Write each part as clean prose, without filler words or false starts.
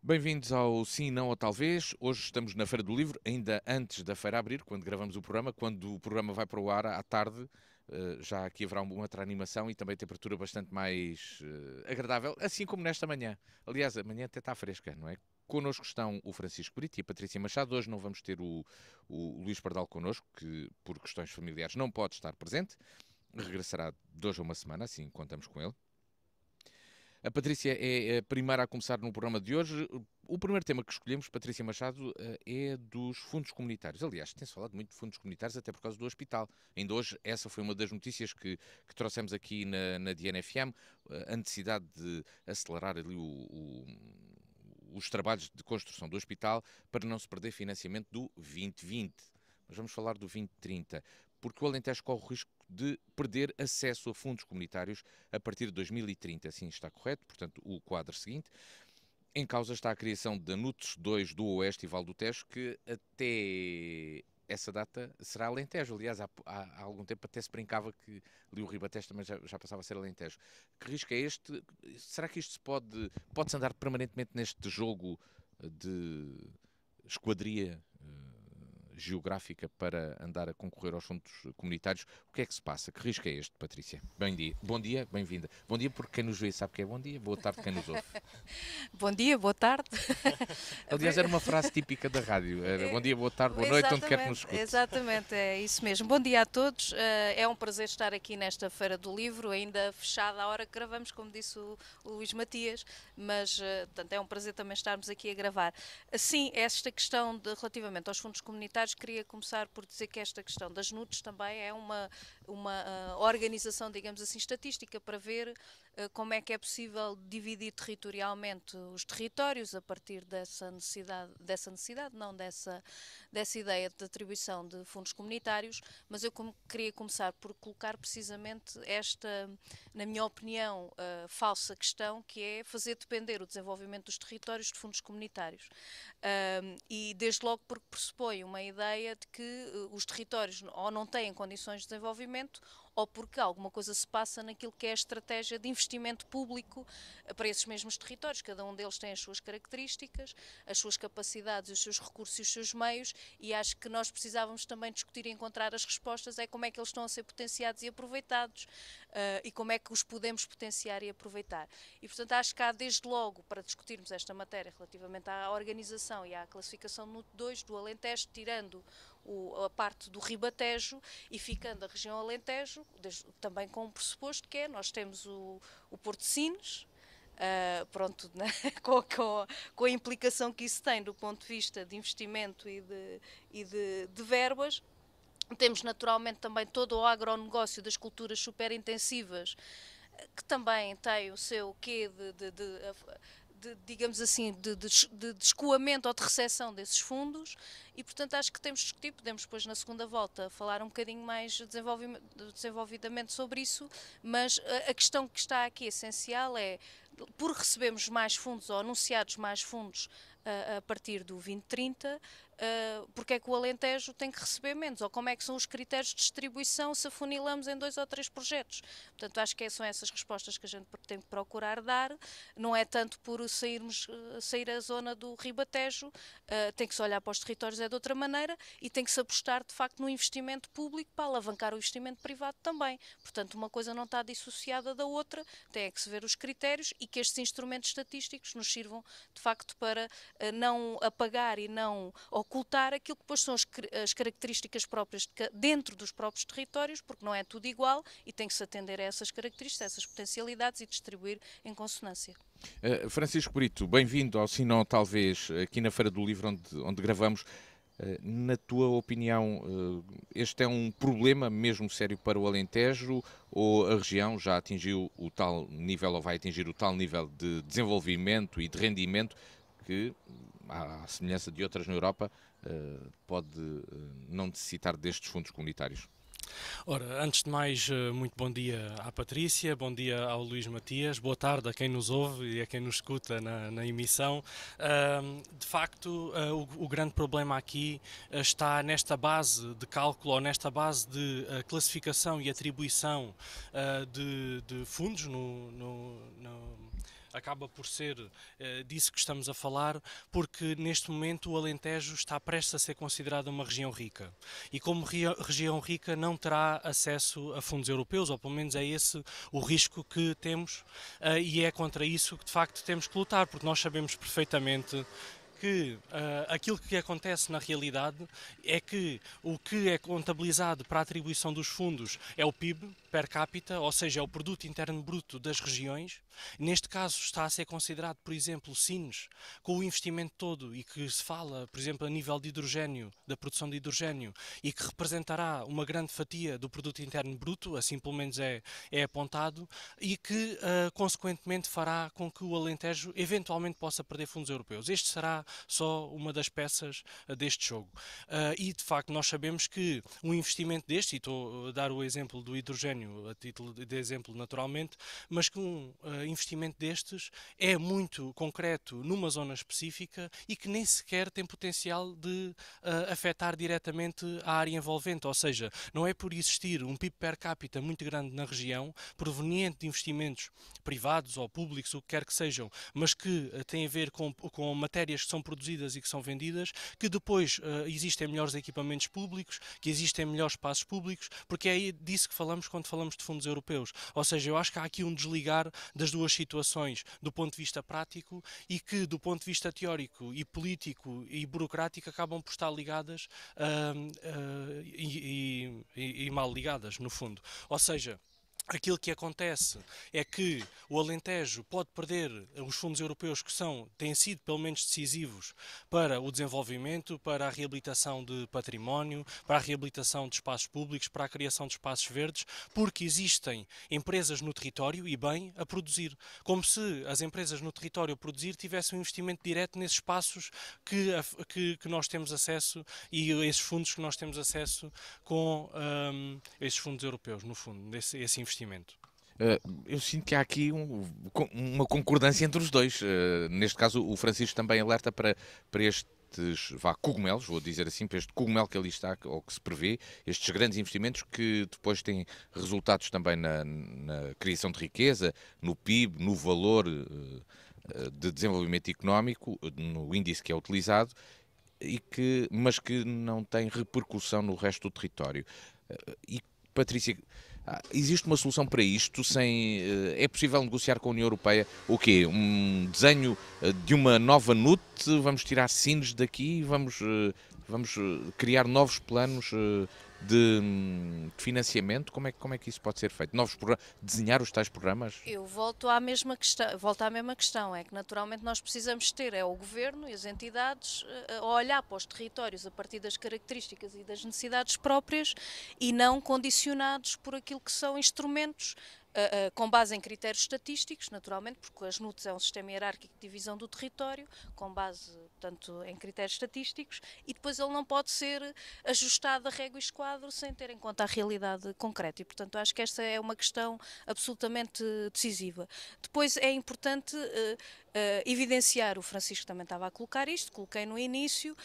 Bem-vindos ao Sim, Não ou Talvez. Hoje estamos na Feira do Livro, ainda antes da feira abrir, quando gravamos o programa. Quando o programa vai para o ar à tarde, já aqui haverá uma outra animação e também temperatura bastante mais agradável, assim como nesta manhã. Aliás, a manhã até está fresca, não é? Connosco estão o Francisco Brito e a Patrícia Machado. Hoje não vamos ter o Luís Pardal connosco, que por questões familiares não pode estar presente. Regressará de hoje a uma semana, assim contamos com ele. A Patrícia é a primeira a começar no programa de hoje. O primeiro tema que escolhemos, Patrícia Machado, é dos fundos comunitários. Aliás, tem-se falado muito de fundos comunitários até por causa do hospital. Ainda hoje, essa foi uma das notícias que trouxemos aqui na DNFM, a necessidade de acelerar ali os trabalhos de construção do hospital para não se perder financiamento do 2020. Mas vamos falar do 2030, porque o Alentejo corre o risco de perder acesso a fundos comunitários a partir de 2030, assim está correto, portanto o quadro seguinte. Em causa está a criação da NUTS 2 do Oeste e Val do Tejo, que até essa data será Alentejo. Aliás, há algum tempo até se brincava que ali o Ribatejo também já passava a ser Alentejo. Que risco é este? Será que isto pode-se andar permanentemente neste jogo de esquadria geográfica para andar a concorrer aos fundos comunitários? O que é que se passa? Que risco é este, Patrícia? Bom dia, bem-vinda. Bom dia porque quem nos vê sabe que é bom dia, boa tarde quem nos ouve. Bom dia, boa tarde. Aliás, era uma frase típica da rádio. Era bom dia, boa tarde, boa noite, onde quer que nos Exatamente, escute. exatamente, é isso mesmo. Bom dia a todos. É um prazer estar aqui nesta Feira do Livro, ainda fechada a hora que gravamos, como disse o Luís Matias, mas portanto, é um prazer também estarmos aqui a gravar. Sim, esta questão relativamente aos fundos comunitários, queria começar por dizer que esta questão das NUTs também é uma organização, digamos assim, estatística para ver como é que é possível dividir territorialmente os territórios a partir dessa ideia de atribuição de fundos comunitários, mas eu queria começar por colocar precisamente esta, na minha opinião, falsa questão, que é fazer depender o desenvolvimento dos territórios de fundos comunitários. E desde logo porque pressupõe uma ideia de que os territórios ou não têm condições de desenvolvimento ou porque alguma coisa se passa naquilo que é a estratégia de investimento público para esses mesmos territórios. Cada um deles tem as suas características, as suas capacidades, os seus recursos e os seus meios, e acho que nós precisávamos também discutir e encontrar as respostas, é como é que eles estão a ser potenciados e aproveitados, e como é que os podemos potenciar e aproveitar. E, portanto, acho que há desde logo, para discutirmos esta matéria relativamente à organização e à classificação no 2 do Alentejo, tirando a parte do Ribatejo e ficando a região Alentejo, também com um pressuposto que é, nós temos o Porto de Sines, pronto, né? com a implicação que isso tem do ponto de vista de investimento e de verbas. Temos naturalmente também todo o agronegócio das culturas superintensivas, que também tem o seu quê digamos assim, de escoamento ou de recepção desses fundos, e portanto acho que temos de discutir, podemos depois na segunda volta falar um bocadinho mais desenvolvidamente sobre isso, mas a questão que está aqui essencial é, por recebermos mais fundos ou anunciados mais fundos a partir do 2030, porque é que o Alentejo tem que receber menos, ou como é que são os critérios de distribuição se afunilamos em 2 ou 3 projetos. Portanto, acho que são essas respostas que a gente tem que procurar dar, não é tanto por sair a zona do Ribatejo, tem que se olhar para os territórios de outra maneira e tem que se apostar de facto no investimento público para alavancar o investimento privado também. Portanto, uma coisa não está dissociada da outra, tem que se ver os critérios e que estes instrumentos estatísticos nos sirvam de facto para não apagar e não ocultar aquilo que depois são as características próprias dentro dos próprios territórios, porque não é tudo igual e tem que se atender a essas características, a essas potencialidades e distribuir em consonância. Francisco Brito, bem-vindo ao Sinal, talvez, aqui na Feira do Livro onde gravamos. Na tua opinião, este é um problema mesmo sério para o Alentejo ou a região já atingiu o tal nível ou vai atingir o tal nível de desenvolvimento e de rendimento que, à semelhança de outras na Europa, pode não necessitar destes fundos comunitários? Ora, antes de mais, muito bom dia à Patrícia, bom dia ao Luís Matias, boa tarde a quem nos ouve e a quem nos escuta na emissão. De facto, o grande problema aqui está nesta base de cálculo ou nesta base de classificação e atribuição de fundos acaba por ser disso que estamos a falar, porque neste momento o Alentejo está prestes a ser considerado uma região rica. E como região rica não terá acesso a fundos europeus, ou pelo menos é esse o risco que temos, e é contra isso que de facto temos que lutar, porque nós sabemos perfeitamente que aquilo que acontece na realidade é que o que é contabilizado para a atribuição dos fundos é o PIB per capita, ou seja, é o produto interno bruto das regiões. Neste caso está a ser considerado, por exemplo, Sines, com o investimento todo e que se fala, por exemplo, a nível de hidrogénio, da produção de hidrogénio, e que representará uma grande fatia do produto interno bruto, assim pelo menos é apontado, e que consequentemente fará com que o Alentejo eventualmente possa perder fundos europeus. Este será só uma das peças deste jogo. E de facto nós sabemos que um investimento deste, e estou a dar o exemplo do hidrogénio a título de exemplo naturalmente, mas que um investimento destes é muito concreto numa zona específica e que nem sequer tem potencial de afetar diretamente a área envolvente, ou seja, não é por existir um PIB per capita muito grande na região, proveniente de investimentos privados ou públicos, o que quer que sejam, mas que tem a ver com matérias que são produzidas e que são vendidas, que depois existem melhores equipamentos públicos, que existem melhores espaços públicos, porque é aí disso que falamos quando falamos de fundos europeus. Ou seja, eu acho que há aqui um desligar das duas situações do ponto de vista prático e que do ponto de vista teórico e político e burocrático acabam por estar ligadas e mal ligadas, no fundo. Ou seja, aquilo que acontece é que o Alentejo pode perder os fundos europeus que têm sido pelo menos decisivos para o desenvolvimento, para a reabilitação de património, para a reabilitação de espaços públicos, para a criação de espaços verdes, porque existem empresas no território, e bem, a produzir. Como se as empresas no território a produzir tivessem um investimento direto nesses espaços que nós temos acesso e esses fundos que nós temos acesso com esses fundos europeus, no fundo, esse investimento. Eu sinto que há aqui uma concordância entre os dois. Neste caso, o Francisco também alerta para estes cogumelos, vou dizer assim, para este cogumelo que ali está, ou que se prevê, estes grandes investimentos que depois têm resultados também na criação de riqueza, no PIB, no valor de desenvolvimento económico, no índice que é utilizado, mas que não tem repercussão no resto do território. E, Patrícia, existe uma solução para isto? É possível negociar com a União Europeia o quê? Um desenho de uma nova NUT? Vamos tirar Sines daqui? Vamos criar novos planos de financiamento? Como é que isso pode ser feito? Desenhar os tais programas? Eu volto à mesma questão, é que naturalmente nós precisamos ter o Governo e as entidades a olhar para os territórios a partir das características e das necessidades próprias e não condicionados por aquilo que são instrumentos com base em critérios estatísticos, naturalmente, porque as NUTs é um sistema hierárquico de divisão do território, com base, portanto, em critérios estatísticos, e depois ele não pode ser ajustado a régua e esquadro sem ter em conta a realidade concreta. E, portanto, acho que esta é uma questão absolutamente decisiva. Depois é importante evidenciar, o Francisco também estava a colocar isto, coloquei no início,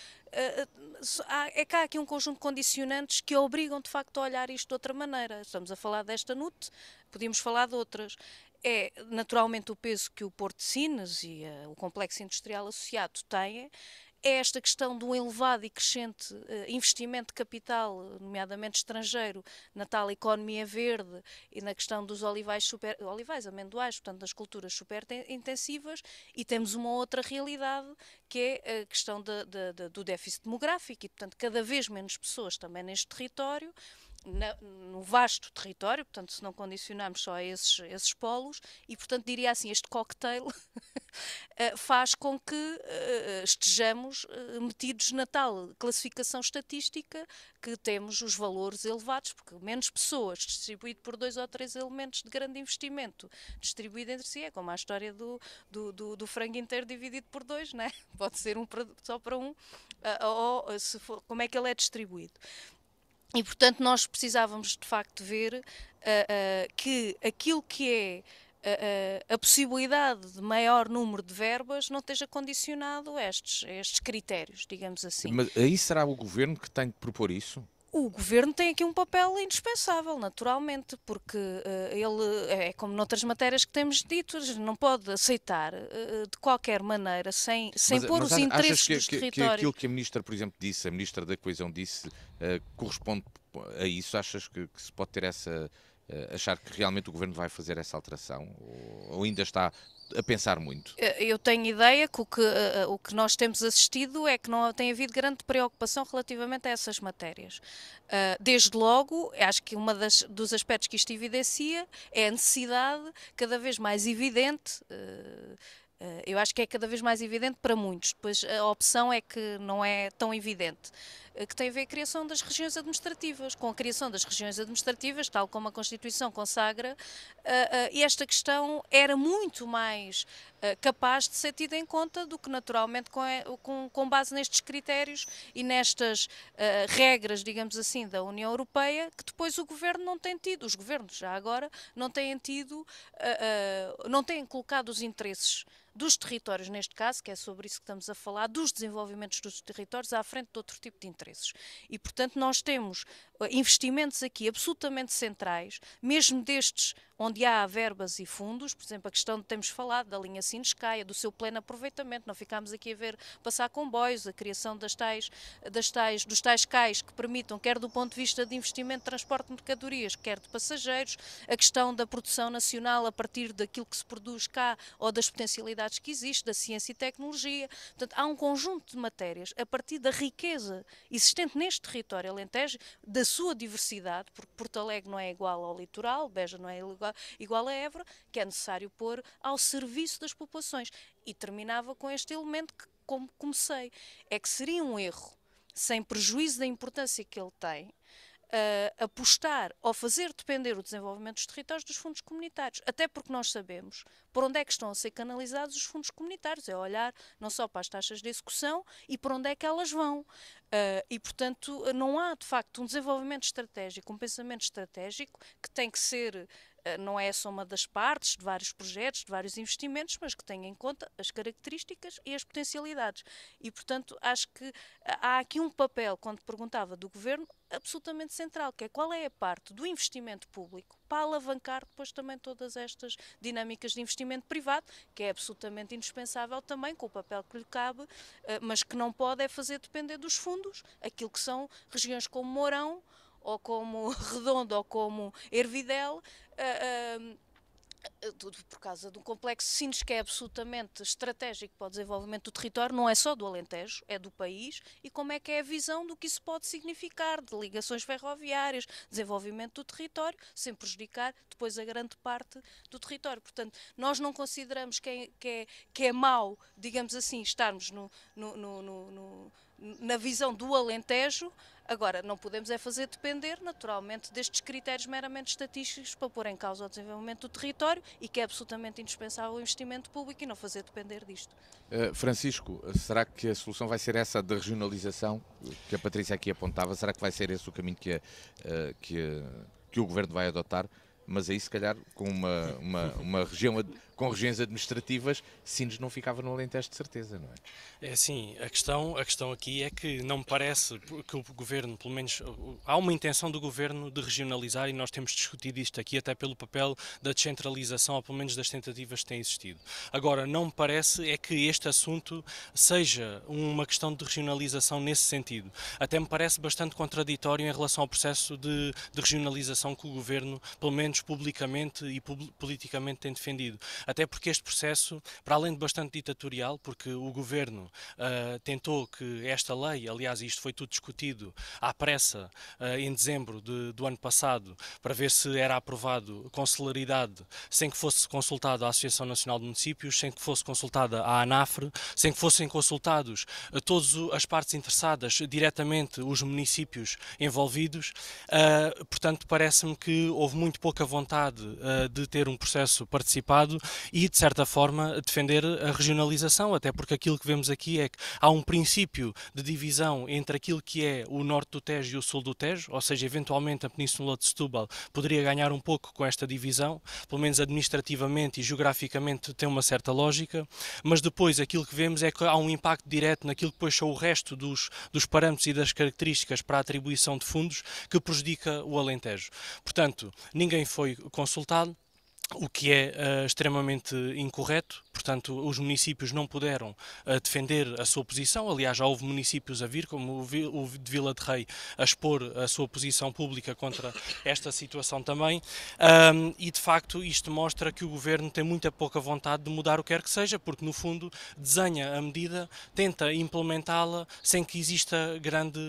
é que há aqui um conjunto de condicionantes que obrigam de facto a olhar isto de outra maneira. Estamos a falar desta NUT, podíamos falar de outras. É naturalmente o peso que o Porto de Sines e o complexo industrial associado têm. É esta questão do elevado e crescente investimento de capital, nomeadamente estrangeiro, na tal economia verde e na questão dos olivais, amendoais, portanto, das culturas super intensivas, e temos uma outra realidade, que é a questão do déficit demográfico, e, portanto, cada vez menos pessoas também neste território, no vasto território, portanto, se não condicionarmos só a esses polos, e, portanto, diria assim, este cocktail faz com que estejamos metidos na tal classificação estatística que temos os valores elevados, porque menos pessoas distribuído por 2 ou 3 elementos de grande investimento distribuído entre si, é como a história do frango inteiro dividido por 2, não é? Pode ser só para um, ou se for, como é que ele é distribuído. E, portanto, nós precisávamos, de facto, ver que aquilo que é a possibilidade de maior número de verbas não esteja condicionado a estes critérios, digamos assim. Mas aí será o Governo que tem de propor isso? O governo tem aqui um papel indispensável, naturalmente, porque ele, é como noutras matérias que temos dito, não pode aceitar de qualquer maneira, sem pôr os interesses dos territórios. Que aquilo que a Ministra, por exemplo, disse, a Ministra da Coesão disse, corresponde a isso? Achas que se pode ter achar que realmente o governo vai fazer essa alteração? Ou ainda está a pensar muito? Eu tenho ideia que o que nós temos assistido é que não tem havido grande preocupação relativamente a essas matérias. Desde logo, acho que dos aspectos que isto evidencia é a necessidade cada vez mais evidente. Eu acho que é cada vez mais evidente para muitos, depois a opção é que não é tão evidente, que tem a ver com a criação das regiões administrativas. Com a criação das regiões administrativas, tal como a Constituição consagra, esta questão era muito mais capaz de ser tida em conta do que naturalmente com base nestes critérios e nestas regras, digamos assim, da União Europeia, que depois o governo não tem tido, os governos já agora não têm tido, não têm colocado os interesses dos territórios, neste caso, que é sobre isso que estamos a falar, dos desenvolvimentos dos territórios à frente de outro tipo de interesses. E, portanto, nós temos investimentos aqui absolutamente centrais, mesmo destes onde há verbas e fundos, por exemplo, a questão que temos falado da linha Sines-Caia, do seu pleno aproveitamento, não ficámos aqui a ver passar comboios, a criação dos tais cais que permitam, quer do ponto de vista de investimento de transporte de mercadorias, quer de passageiros, a questão da produção nacional a partir daquilo que se produz cá ou das potencialidades que existem, da ciência e tecnologia. Portanto, há um conjunto de matérias a partir da riqueza existente neste território alentejo, da sua diversidade, porque Porto Alegre não é igual ao litoral, Beja não é igual a Évora, que é necessário pôr ao serviço das populações. E terminava com este elemento que, como comecei, é que seria um erro, sem prejuízo da importância que ele tem, apostar ou fazer depender o desenvolvimento dos territórios dos fundos comunitários. Até porque nós sabemos por onde é que estão a ser canalizados os fundos comunitários. É olhar não só para as taxas de execução e por onde é que elas vão. E, portanto, não há, de facto, um desenvolvimento estratégico, um pensamento estratégico que tem que ser, não é a soma das partes, de vários projetos, de vários investimentos, mas que tenha em conta as características e as potencialidades. E, portanto, acho que há aqui um papel, quando perguntava do Governo, absolutamente central, que é qual é a parte do investimento público para alavancar depois também todas estas dinâmicas de investimento privado, que é absolutamente indispensável também, com o papel que lhe cabe, mas que não pode é fazer depender dos fundos, aquilo que são regiões como Mourão, ou como Redondo, ou como Ervidel, por causa do complexo de Sines, que é absolutamente estratégico para o desenvolvimento do território, não é só do Alentejo, é do país, e como é que é a visão do que isso pode significar, de ligações ferroviárias, desenvolvimento do território, sem prejudicar depois a grande parte do território. Portanto, nós não consideramos que é mau, digamos assim, estarmos na visão do Alentejo. Agora, não podemos é fazer depender, naturalmente, destes critérios meramente estatísticos para pôr em causa o desenvolvimento do território e que é absolutamente indispensável o investimento público e não fazer depender disto. Francisco, será que a solução vai ser essa da regionalização que a Patrícia aqui apontava? Será que vai ser esse o caminho que o Governo vai adotar? Mas aí, se calhar, com uma região com regiões administrativas, Sines não ficava no Alentejo de certeza, não é? É assim, a questão aqui é que não me parece que o Governo, pelo menos, há uma intenção do Governo de regionalizar e nós temos discutido isto aqui até pelo papel da descentralização, ou pelo menos das tentativas que têm existido. Agora, não me parece é que este assunto seja uma questão de regionalização nesse sentido. Até me parece bastante contraditório em relação ao processo de regionalização que o Governo, pelo menos publicamente e politicamente, tem defendido. Até porque este processo, para além de bastante ditatorial, porque o Governo tentou que esta lei, aliás isto foi tudo discutido à pressa em dezembro do ano passado, para ver se era aprovado com celeridade, sem que fosse consultada a Associação Nacional de Municípios, sem que fosse consultada a ANAFRE, sem que fossem consultados todas as partes interessadas, diretamente os municípios envolvidos. Portanto, parece-me que houve muito pouca pouca vontade de ter um processo participado e, de certa forma, defender a regionalização, até porque aquilo que vemos aqui é que há um princípio de divisão entre aquilo que é o norte do Tejo e o sul do Tejo, ou seja, eventualmente a Península de Setúbal poderia ganhar um pouco com esta divisão, pelo menos administrativamente e geograficamente tem uma certa lógica, mas depois aquilo que vemos é que há um impacto direto naquilo que depois são o resto dos parâmetros e das características para a atribuição de fundos que prejudica o Alentejo. Portanto, ninguém foi consultado, o que é extremamente incorreto. Portanto, os municípios não puderam defender a sua posição. Aliás, já houve municípios a vir, como o de Vila de Rei, a expor a sua posição pública contra esta situação também. E, de facto, isto mostra que o Governo tem muita pouca vontade de mudar o que quer que seja, porque, no fundo, desenha a medida, tenta implementá-la sem que exista grande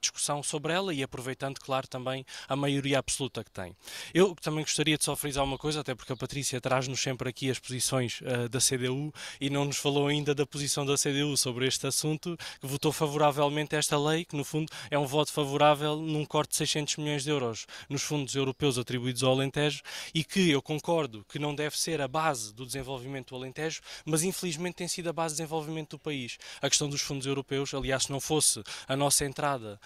discussão sobre ela e aproveitando, claro, também a maioria absoluta que tem. Eu também gostaria de só frisar uma coisa, até porque a Patrícia traz-nos sempre aqui as posições da CDU e não nos falou ainda da posição da CDU sobre este assunto, que votou favoravelmente a esta lei, que no fundo é um voto favorável num corte de 600 milhões de euros nos fundos europeus atribuídos ao Alentejo e que eu concordo que não deve ser a base do desenvolvimento do Alentejo, mas infelizmente tem sido a base do desenvolvimento do país. A questão dos fundos europeus, aliás, se não fosse a nossa entrada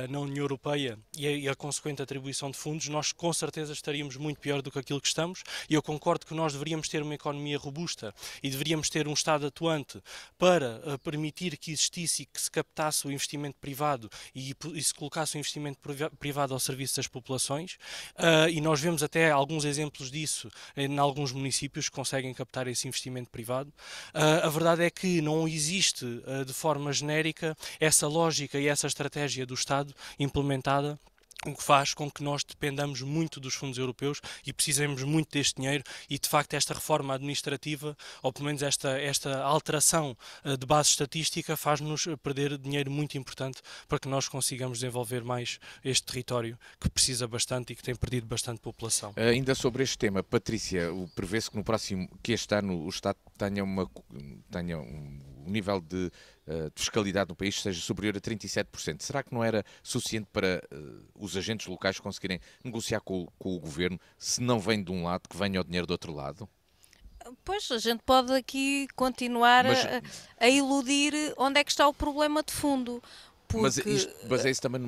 na União Europeia e a consequente atribuição de fundos, nós com certeza estaríamos muito pior do que aquilo que estamos. E eu concordo que nós deveríamos ter uma economia robusta e deveríamos ter um Estado atuante para permitir que existisse e que se captasse o investimento privado e se colocasse o investimento privado ao serviço das populações. E nós vemos até alguns exemplos disso em alguns municípios que conseguem captar esse investimento privado. A verdade é que não existe de forma genérica essa lógica e essa estratégia do Estado implementada, o que faz com que nós dependamos muito dos fundos europeus e precisemos muito deste dinheiro e, de facto, esta reforma administrativa, ou pelo menos esta alteração de base estatística, faz-nos perder dinheiro muito importante para que nós consigamos desenvolver mais este território que precisa bastante e que tem perdido bastante população. Ainda sobre este tema, Patrícia, prevê-se que este ano o Estado tenha um nível de fiscalidade no país seja superior a 37%. Será que não era suficiente para os agentes locais conseguirem negociar com o Governo, se não vem de um lado, que venha o dinheiro do outro lado? Pois, a gente pode aqui continuar a iludir onde é que está o problema de fundo. Mas isto baseia-se também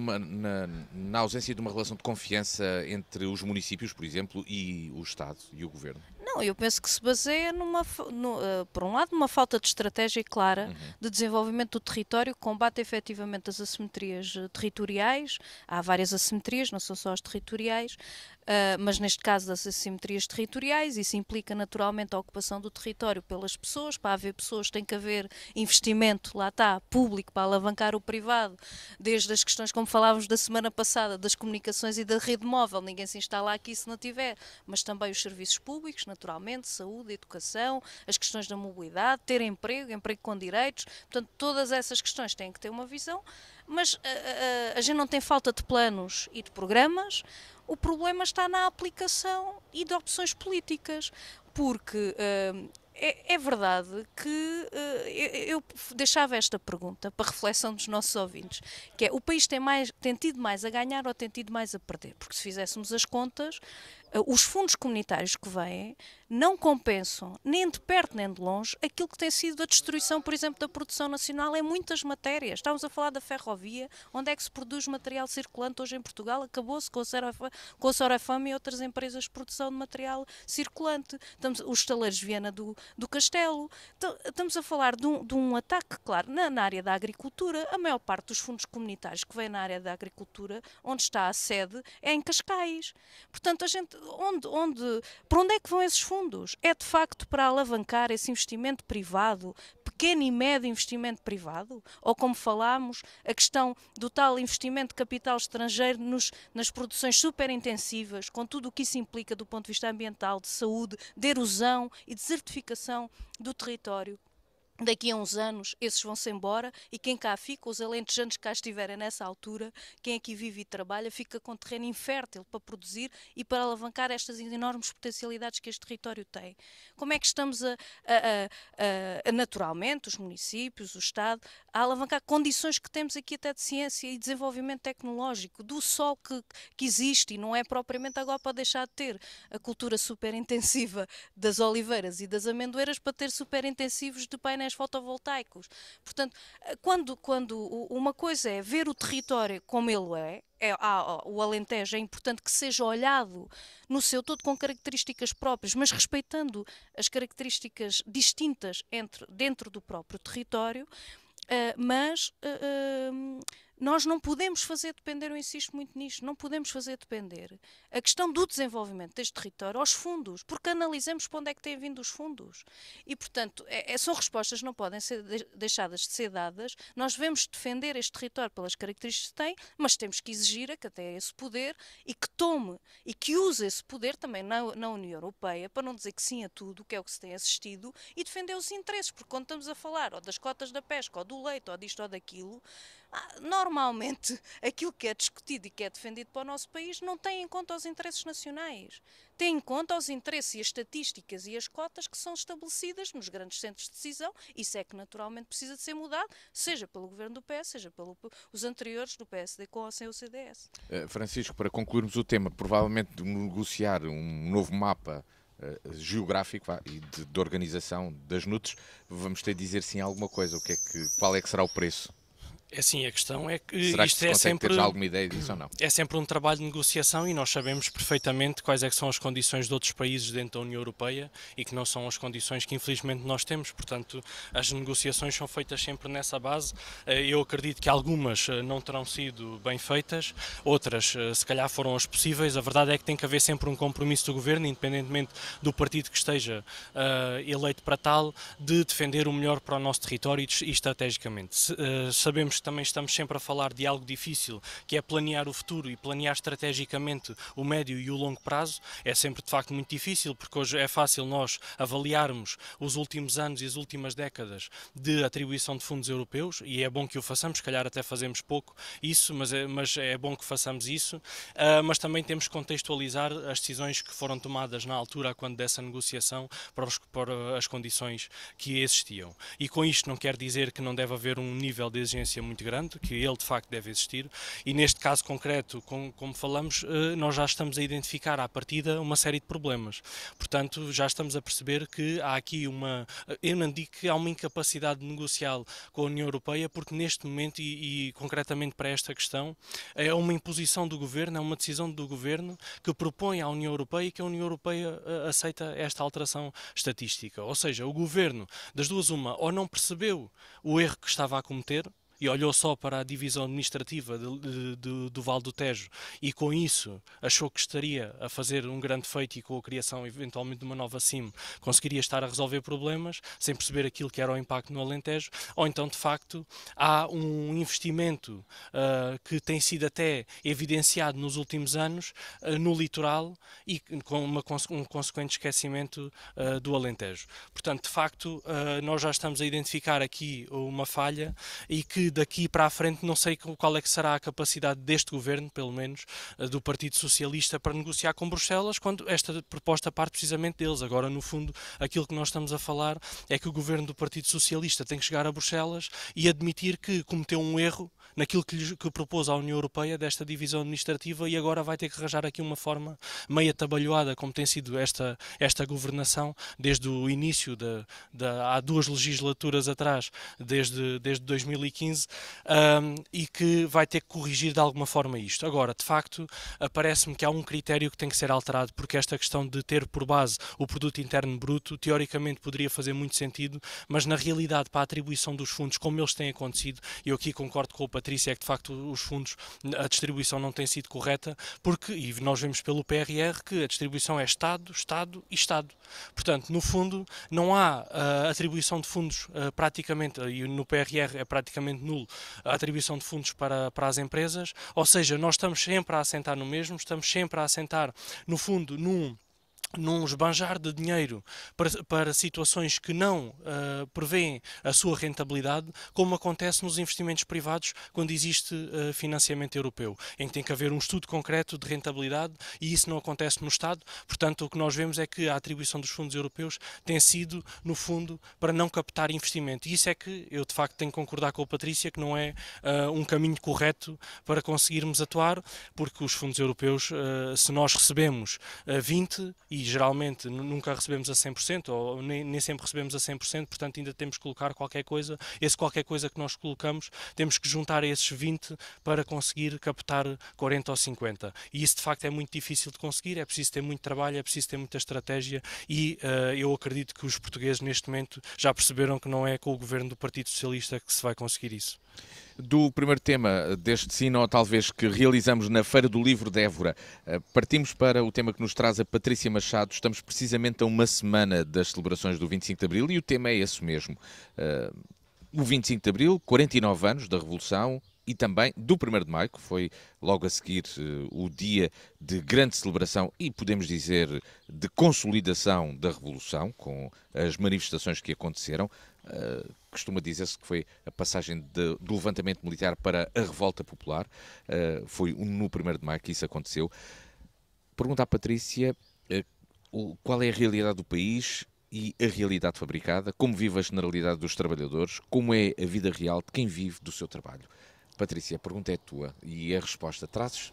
na ausência de uma relação de confiança entre os municípios, por exemplo, e o Estado e o Governo? Não, eu penso que se baseia, por um lado, numa falta de estratégia clara de desenvolvimento do território, que combate efetivamente as assimetrias territoriais. Há várias assimetrias, não são só as territoriais, mas neste caso das assimetrias territoriais, isso implica naturalmente a ocupação do território pelas pessoas. Para haver pessoas tem que haver investimento, lá está, público, para alavancar o privado, desde as questões, como falávamos da semana passada, das comunicações e da rede móvel, ninguém se instala aqui se não tiver, mas também os serviços públicos, naturalmente, saúde, educação, as questões da mobilidade, ter emprego com direitos. Portanto, todas essas questões têm que ter uma visão, mas a gente não tem falta de planos e de programas. O problema está na aplicação e de opções políticas, porque é verdade que eu deixava esta pergunta para reflexão dos nossos ouvintes, que é: o país tem tido mais a ganhar ou tem tido mais a perder? Porque se fizéssemos as contas, os fundos comunitários que vêm não compensam, nem de perto nem de longe, aquilo que tem sido a destruição, por exemplo, da produção nacional em muitas matérias. Estamos a falar da ferrovia, onde é que se produz material circulante hoje em Portugal? Acabou-se com a Sorafama e outras empresas de produção de material circulante. Os estaleiros de Viana do Castelo. Estamos a falar de um ataque, claro, na área da agricultura. A maior parte dos fundos comunitários que vêm na área da agricultura, onde está a sede, é em Cascais. Portanto, a gente, para onde é que vão esses fundos? É de facto para alavancar esse investimento privado, pequeno e médio investimento privado? Ou, como falámos, a questão do tal investimento de capital estrangeiro nas produções superintensivas, com tudo o que isso implica do ponto de vista ambiental, de saúde, de erosão e desertificação do território? Daqui a uns anos, esses vão-se embora e quem cá fica, os alentejanos que cá estiverem nessa altura, quem aqui vive e trabalha, fica com terreno infértil para produzir e para alavancar estas enormes potencialidades que este território tem. Como é que estamos naturalmente, os municípios, o Estado, a alavancar condições que temos aqui até de ciência e desenvolvimento tecnológico, do sol que existe e não é propriamente agora para deixar de ter a cultura super intensiva das oliveiras e das amendoeiras para ter super intensivos de painéis fotovoltaicos. Portanto, quando uma coisa é ver o território como ele o Alentejo é importante que seja olhado no seu todo com características próprias, mas respeitando as características distintas dentro do próprio território, mas nós não podemos fazer depender, eu insisto muito nisto, não podemos fazer depender a questão do desenvolvimento deste território aos fundos, porque analisamos para onde é que têm vindo os fundos. E, portanto, são respostas que não podem ser deixadas de ser dadas. Nós devemos defender este território pelas características que tem, mas temos que exigir que até esse poder e que tome e que use esse poder também na União Europeia, para não dizer que sim a tudo, que é o que se tem assistido, e defender os interesses, porque quando estamos a falar ou das cotas da pesca, ou do leite, ou disto ou daquilo, normalmente aquilo que é discutido e que é defendido para o nosso país não tem em conta os interesses nacionais. Tem em conta os interesses e as estatísticas e as cotas que são estabelecidas nos grandes centros de decisão. Isso é que naturalmente precisa de ser mudado, seja pelo governo do PS, seja pelos anteriores do PSD com ou sem o CDS. Francisco, para concluirmos o tema, provavelmente de negociar um novo mapa geográfico e de organização das NUTS, vamos ter de dizer sim alguma coisa. Qual é que será o preço? Assim, a questão é que será isto que se consegue ter já alguma ideia disso ou não? É sempre um trabalho de negociação e nós sabemos perfeitamente quais é que são as condições de outros países dentro da União Europeia e que não são as condições que infelizmente nós temos. Portanto, as negociações são feitas sempre nessa base. Eu acredito que algumas não terão sido bem feitas, outras se calhar foram as possíveis. A verdade é que tem que haver sempre um compromisso do Governo, independentemente do partido que esteja eleito para tal, de defender o melhor para o nosso território e estrategicamente. Sabemos que também estamos sempre a falar de algo difícil, que é planear o futuro e planear estrategicamente o médio e o longo prazo. É sempre de facto muito difícil, porque hoje é fácil nós avaliarmos os últimos anos e as últimas décadas de atribuição de fundos europeus, e é bom que o façamos, se calhar até fazemos pouco isso, mas é bom que façamos isso, mas também temos que contextualizar as decisões que foram tomadas na altura, quando dessa negociação, para as condições que existiam. E com isto não quer dizer que não deve haver um nível de exigência muito grande, que ele de facto deve existir, e neste caso concreto, como falamos, nós já estamos a identificar à partida uma série de problemas. Portanto, já estamos a perceber que há aqui eu não digo que há uma incapacidade negocial com a União Europeia, porque neste momento, e concretamente para esta questão, é uma imposição do Governo, é uma decisão do Governo que propõe à União Europeia que a União Europeia aceita esta alteração estatística. Ou seja, o Governo, das duas uma, ou não percebeu o erro que estava a cometer, e olhou só para a divisão administrativa do Vale do Tejo e com isso achou que estaria a fazer um grande feito e com a criação eventualmente de uma nova CIM conseguiria estar a resolver problemas sem perceber aquilo que era o impacto no Alentejo, ou então de facto há um investimento que tem sido até evidenciado nos últimos anos no litoral e com um consequente esquecimento do Alentejo. Portanto, de facto, nós já estamos a identificar aqui uma falha e que daqui para a frente não sei qual é que será a capacidade deste governo, pelo menos do Partido Socialista, para negociar com Bruxelas, quando esta proposta parte precisamente deles. Agora, no fundo, aquilo que nós estamos a falar é que o governo do Partido Socialista tem que chegar a Bruxelas e admitir que cometeu um erro naquilo que propôs à União Europeia desta divisão administrativa e agora vai ter que arranjar aqui uma forma meio atabalhoada, como tem sido esta governação desde o início, há 2 legislaturas atrás, desde 2015, e que vai ter que corrigir de alguma forma isto. Agora, de facto, parece-me que há um critério que tem que ser alterado, porque esta questão de ter por base o produto interno bruto, teoricamente poderia fazer muito sentido, mas na realidade, para a atribuição dos fundos, como eles têm acontecido, e eu aqui concordo com o Patrícia, é que de facto os fundos, a distribuição não tem sido correta, porque, e nós vemos pelo PRR, que a distribuição é Estado, Estado e Estado. Portanto, no fundo, não há atribuição de fundos praticamente, e no PRR é praticamente nulo a atribuição de fundos para as empresas, ou seja, nós estamos sempre a assentar no mesmo, estamos sempre a assentar, no fundo, num esbanjar de dinheiro para situações que não prevêem a sua rentabilidade, como acontece nos investimentos privados quando existe financiamento europeu, em que tem que haver um estudo concreto de rentabilidade e isso não acontece no Estado. Portanto, o que nós vemos é que a atribuição dos fundos europeus tem sido, no fundo, para não captar investimento. E isso é que eu, de facto, tenho que concordar com a Patrícia, que não é um caminho correto para conseguirmos atuar, porque os fundos europeus, se nós recebemos 20% e geralmente nunca recebemos a 100% ou nem sempre recebemos a 100%, portanto ainda temos que colocar qualquer coisa. Esse qualquer coisa que nós colocamos, temos que juntar a esses 20 para conseguir captar 40 ou 50. E isso de facto é muito difícil de conseguir, é preciso ter muito trabalho, é preciso ter muita estratégia e eu acredito que os portugueses neste momento já perceberam que não é com o governo do Partido Socialista que se vai conseguir isso. Do primeiro tema deste Sino, talvez, que realizamos na Feira do Livro de Évora, partimos para o tema que nos traz a Patrícia Machado. Estamos precisamente a uma semana das celebrações do 25 de Abril e o tema é esse mesmo. O 25 de Abril, 49 anos da Revolução e também do 1º de Maio, que foi logo a seguir o dia de grande celebração e, podemos dizer, de consolidação da Revolução, com as manifestações que aconteceram. Costuma dizer-se que foi a passagem do levantamento militar para a revolta popular. Foi no 1º de Maio que isso aconteceu. Pergunta à Patrícia qual é a realidade do país e a realidade fabricada, como vive a generalidade dos trabalhadores, como é a vida real de quem vive do seu trabalho. Patrícia, a pergunta é tua e a resposta trazes?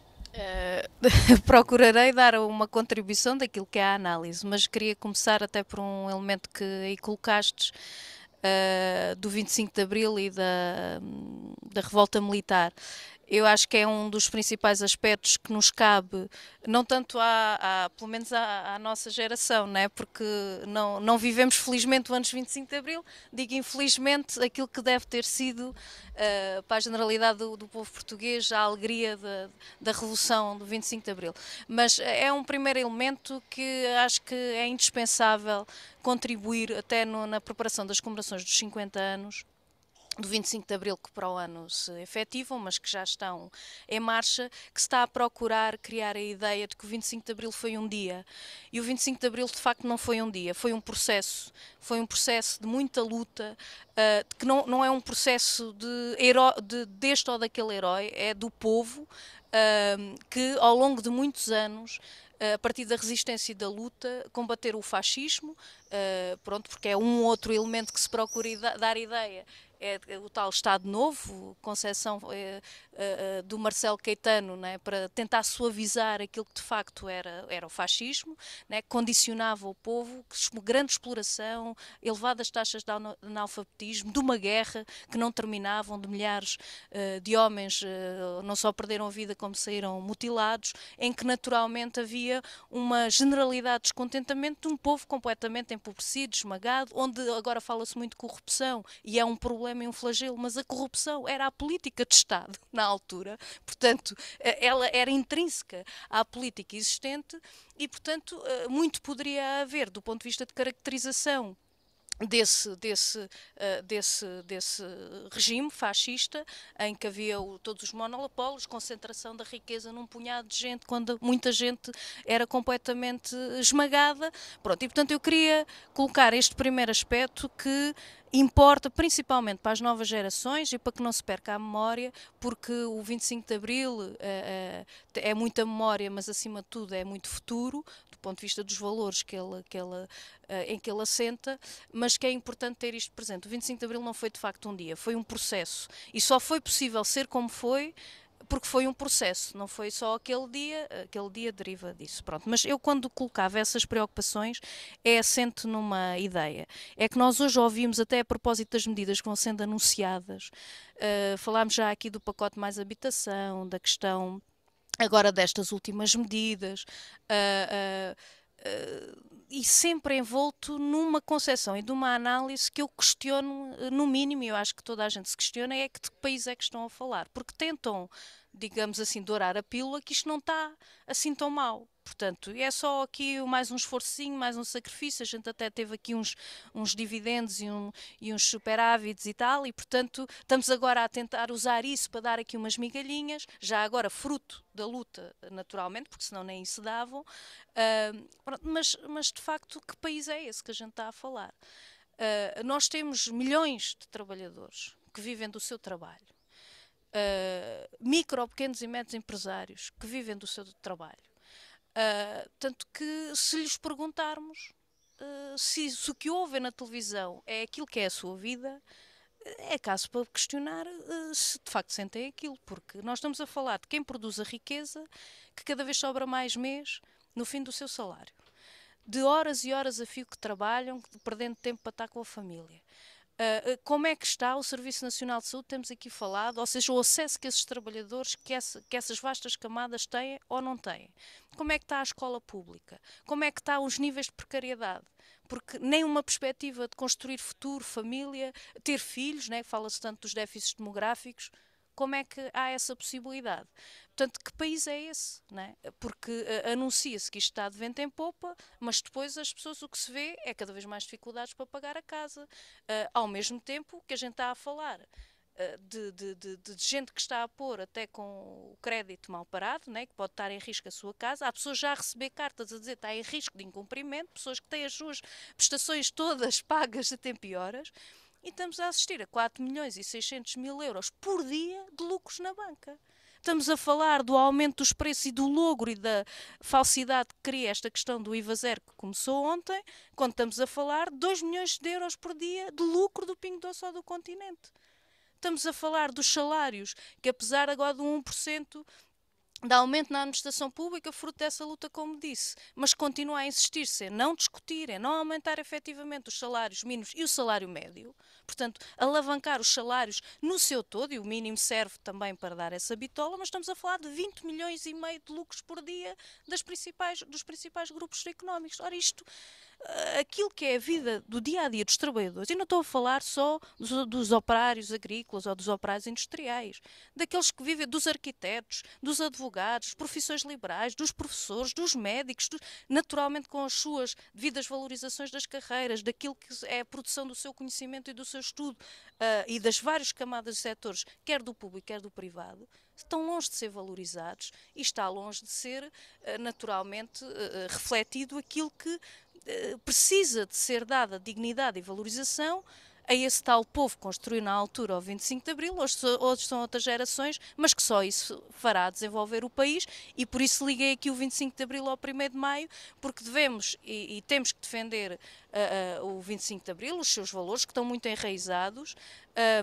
Procurarei dar uma contribuição daquilo que é a análise, mas queria começar até por um elemento que aí colocastes, do 25 de Abril e da revolta militar. Eu acho que é um dos principais aspectos que nos cabe, não tanto pelo menos à nossa geração, né? Porque não vivemos felizmente o ano 25 de Abril, digo infelizmente aquilo que deve ter sido para a generalidade do povo português a alegria da Revolução do 25 de Abril. Mas é um primeiro elemento que acho que é indispensável contribuir até na preparação das comemorações dos 50 anos do 25 de Abril, que para o ano se efetivam, mas que já estão em marcha, que se está a procurar criar a ideia de que o 25 de Abril foi um dia. E o 25 de Abril, de facto, não foi um dia, foi um processo de muita luta, que não é um processo deste ou daquele herói, é do povo, que ao longo de muitos anos, a partir da resistência e da luta, combater o fascismo, porque é um outro elemento que se procura dar ideia, é o tal Estado Novo, concepção do Marcelo Caetano, né, para tentar suavizar aquilo que de facto era o fascismo, né, que condicionava o povo, grande exploração, elevadas taxas de analfabetismo, de uma guerra que não terminavam, de milhares de homens não só perderam a vida como saíram mutilados, em que naturalmente havia uma generalidade de descontentamento de um povo completamente empobrecido, esmagado, onde agora fala-se muito de corrupção e é um problema e um flagelo, mas a corrupção era a política de Estado na altura, portanto ela era intrínseca à política existente e portanto muito poderia haver do ponto de vista de caracterização desse regime fascista, em que havia todos os monopólios, concentração da riqueza num punhado de gente, quando muita gente era completamente esmagada. Pronto, e portanto eu queria colocar este primeiro aspecto que importa principalmente para as novas gerações e para que não se perca a memória, porque o 25 de Abril é muita memória, mas acima de tudo é muito futuro, do ponto de vista dos valores em que ele assenta, mas que é importante ter isto presente. O 25 de Abril não foi de facto um dia, foi um processo. E só foi possível ser como foi porque foi um processo, não foi só aquele dia deriva disso. Pronto. Mas eu quando colocava essas preocupações é assente numa ideia. É que nós hoje ouvimos, até a propósito das medidas que vão sendo anunciadas, falámos já aqui do pacote mais habitação, da questão agora destas últimas medidas, e sempre envolto numa concepção e de uma análise que eu questiono, no mínimo, e eu acho que toda a gente se questiona, é que de que país é que estão a falar, porque tentam, digamos assim, dourar a pílula que isto não está assim tão mal. Portanto, é só aqui mais um esforcinho, mais um sacrifício. A gente até teve aqui uns dividendos e uns superávites e tal, e portanto estamos agora a tentar usar isso para dar aqui umas migalhinhas, já agora fruto da luta, naturalmente, porque senão nem isso davam. Mas de facto, que país é esse que a gente está a falar? Nós temos milhões de trabalhadores que vivem do seu trabalho. Micro, pequenos e médios empresários que vivem do seu trabalho. Tanto que se lhes perguntarmos se o que ouvem na televisão é aquilo que é a sua vida, é caso para questionar se de facto sentem aquilo, porque nós estamos a falar de quem produz a riqueza, que cada vez sobra mais mês no fim do seu salário, de horas e horas a fio que trabalham, perdendo tempo para estar com a família. Como é que está o Serviço Nacional de Saúde, temos aqui falado, ou seja, o acesso que esses trabalhadores, que essas vastas camadas têm ou não têm. Como é que está a escola pública? Como é que estão os níveis de precariedade? Porque nem uma perspectiva de construir futuro, família, ter filhos, né? Fala-se tanto dos déficits demográficos, como é que há essa possibilidade? Portanto, que país é esse? Né? Porque anuncia-se que isto está de vento em popa, mas depois as pessoas, o que se vê é cada vez mais dificuldades para pagar a casa. Ao mesmo tempo que a gente está a falar de gente que está a pôr até com o crédito mal parado, né, que pode estar em risco a sua casa. Há pessoas já a receber cartas a dizer que está em risco de incumprimento, pessoas que têm as suas prestações todas pagas a tempo e horas. E estamos a assistir a 4.600.000 euros por dia de lucros na banca. Estamos a falar do aumento dos preços e do logro e da falsidade que cria esta questão do IVA zero que começou ontem, quando estamos a falar de 2 milhões de euros por dia de lucro do Pingo Doce ou do continente. Estamos a falar dos salários, que apesar agora de 1% de aumento na administração pública, fruto dessa luta, como disse, mas continua a insistir-se em não discutir, em não aumentar efetivamente os salários mínimos e o salário médio, portanto, alavancar os salários no seu todo, e o mínimo serve também para dar essa bitola, mas estamos a falar de 20 milhões e meio de lucros por dia dos principais grupos económicos. Ora, isto, aquilo que é a vida do dia-a-dia dos trabalhadores, e não estou a falar só dos operários agrícolas ou dos operários industriais, daqueles que vivem, dos arquitetos, dos advogados, profissões liberais, dos professores, dos médicos, naturalmente com as suas devidas valorizações das carreiras, daquilo que é a produção do seu conhecimento e do seu estudo e das várias camadas de setores, quer do público, quer do privado, estão longe de ser valorizados e está longe de ser naturalmente refletido aquilo que precisa de ser dada dignidade e valorização a esse tal povo que construiu na altura o 25 de Abril, hoje são outras gerações, mas que só isso fará desenvolver o país, e por isso liguei aqui o 25 de Abril ao 1º de Maio, porque devemos e temos que defender o 25 de Abril, os seus valores, que estão muito enraizados,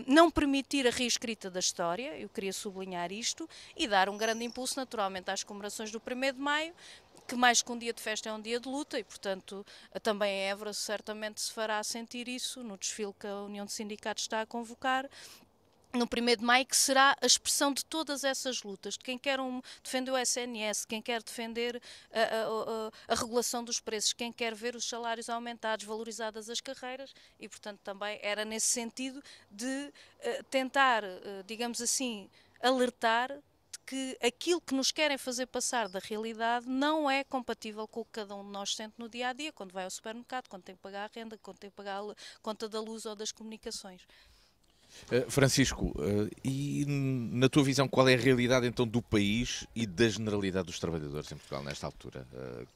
não permitir a reescrita da história, eu queria sublinhar isto, e dar um grande impulso naturalmente às comemorações do 1º de Maio, que mais que um dia de festa é um dia de luta e, portanto, também em Évora certamente se fará sentir isso no desfile que a União de Sindicatos está a convocar no 1º de Maio, que será a expressão de todas essas lutas, de quem quer defender o SNS, quem quer defender a regulação dos preços, quem quer ver os salários aumentados, valorizadas as carreiras, e, portanto, também era nesse sentido de tentar, digamos assim, alertar que aquilo que nos querem fazer passar da realidade não é compatível com o que cada um de nós sente no dia-a-dia, quando vai ao supermercado, quando tem que pagar a renda, quando tem que pagar a conta da luz ou das comunicações. Francisco, e na tua visão, qual é a realidade então do país e da generalidade dos trabalhadores em Portugal nesta altura?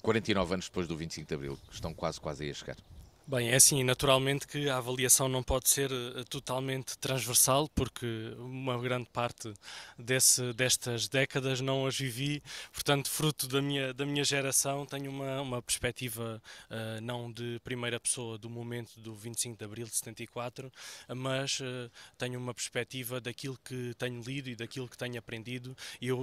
49 anos depois do 25 de Abril, que estão quase aí a chegar. Bem, é assim, naturalmente que a avaliação não pode ser totalmente transversal, porque uma grande parte destas décadas não as vivi, portanto, fruto da minha geração, tenho uma perspectiva não de primeira pessoa do momento do 25 de Abril de 74, mas tenho uma perspectiva daquilo que tenho lido e daquilo que tenho aprendido, e eu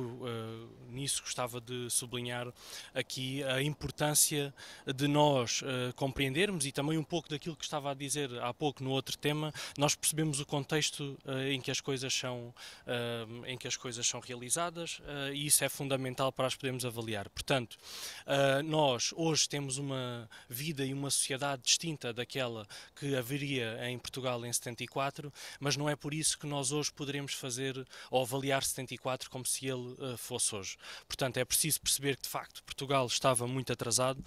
nisso gostava de sublinhar aqui a importância de nós compreendermos e também também um pouco daquilo que estava a dizer há pouco no outro tema, nós percebemos o contexto em que as coisas são realizadas, e isso é fundamental para as podermos avaliar. Portanto, nós hoje temos uma vida e uma sociedade distinta daquela que haveria em Portugal em 74, mas não é por isso que nós hoje poderemos fazer ou avaliar 74 como se ele fosse hoje. Portanto, é preciso perceber que, de facto, Portugal estava muito atrasado,